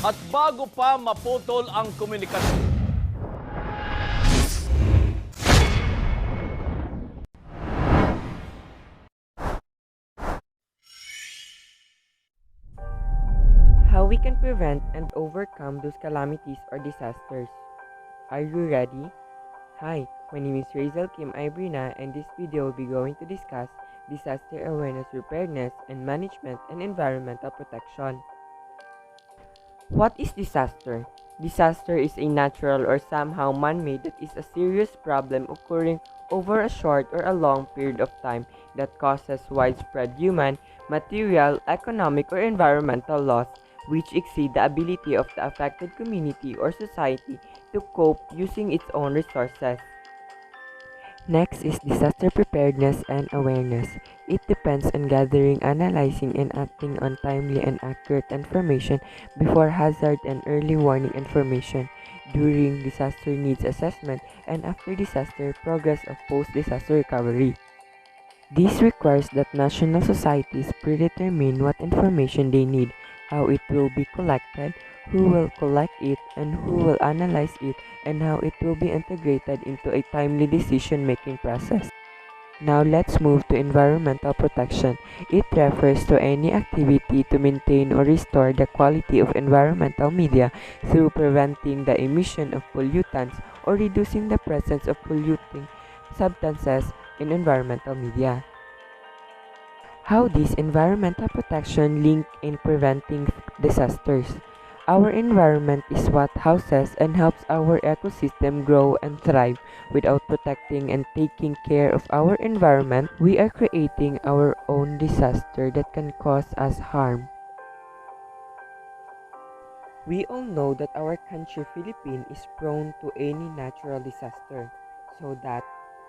At bago pa maputol ang komunikasyon, How we can prevent and overcome those calamities or disasters. Are you ready? Hi, my name is Razel Kim Ibrina, and this video will be going to discuss disaster awareness, preparedness, and management and environmental protection. What is disaster? Disaster is a natural or somehow man-made that is a serious problem occurring over a short or a long period of time that causes widespread human, material, economic, or environmental loss which exceed the ability of the affected community or society to cope using its own resources. Next is disaster preparedness and awareness. It depends on gathering, analyzing, and acting on timely and accurate information before hazard and early warning information during disaster needs assessment and after disaster progress of post-disaster recovery. This requires that national societies predetermine what information they need, how it will be collected, who will collect it, and who will analyze it, and how it will be integrated into a timely decision-making process. Now let's move to environmental protection. It refers to any activity to maintain or restore the quality of environmental media through preventing the emission of pollutants or reducing the presence of polluting substances in environmental media. How does environmental protection link in preventing disasters? Our environment is what houses and helps our ecosystem grow and thrive. Without protecting and taking care of our environment, we are creating our own disaster that can cause us harm. We all know that our country, Philippines, is prone to any natural disaster, so that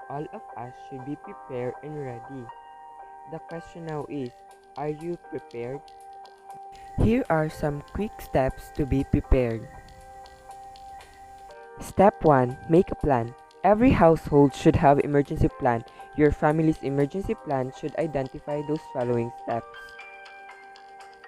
all of us should be prepared and ready. The question now is, are you prepared? Here are some quick steps to be prepared. Step 1. Make a plan. Every household should have emergency plan. Your family's emergency plan should identify those following steps.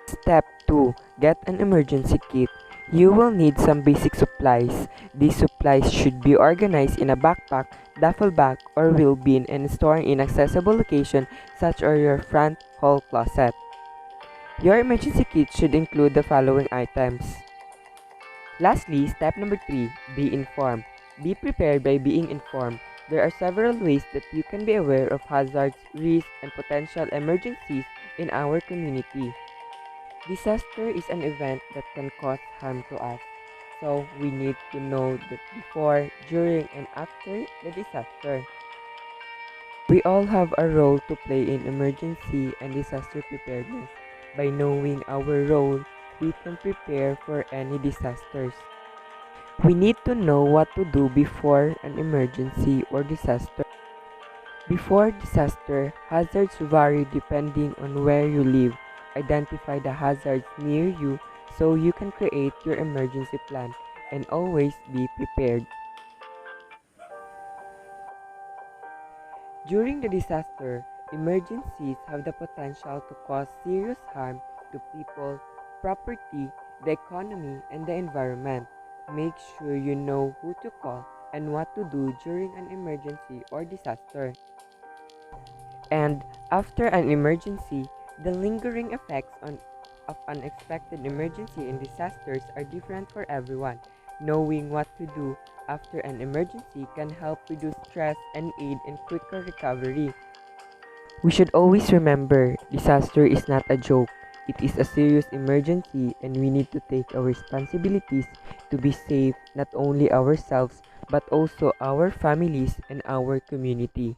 Step 2. Get an emergency kit. You will need some basic supplies. These supplies should be organized in a backpack, duffel bag, or wheel bin and stored in accessible location such as your front hall closet. Your emergency kit should include the following items. Lastly, step number 3, be informed. Be prepared by being informed. There are several ways that you can be aware of hazards, risks, and potential emergencies in our community. Disaster is an event that can cause harm to us, so we need to know that before, during, and after the disaster. We all have a role to play in emergency and disaster preparedness. By knowing our role, we can prepare for any disasters. We need to know what to do before an emergency or disaster. Before disaster, hazards vary depending on where you live. Identify the hazards near you so you can create your emergency plan and always be prepared. During the disaster, emergencies have the potential to cause serious harm to people, property, the economy, and the environment. Make sure you know who to call and what to do during an emergency or disaster. And after an emergency, the lingering effects of unexpected emergency and disasters are different for everyone. Knowing what to do after an emergency can help reduce stress and aid in quicker recovery. We should always remember disaster is not a joke. It is a serious emergency and we need to take our responsibilities to be safe not only ourselves but also our families and our community.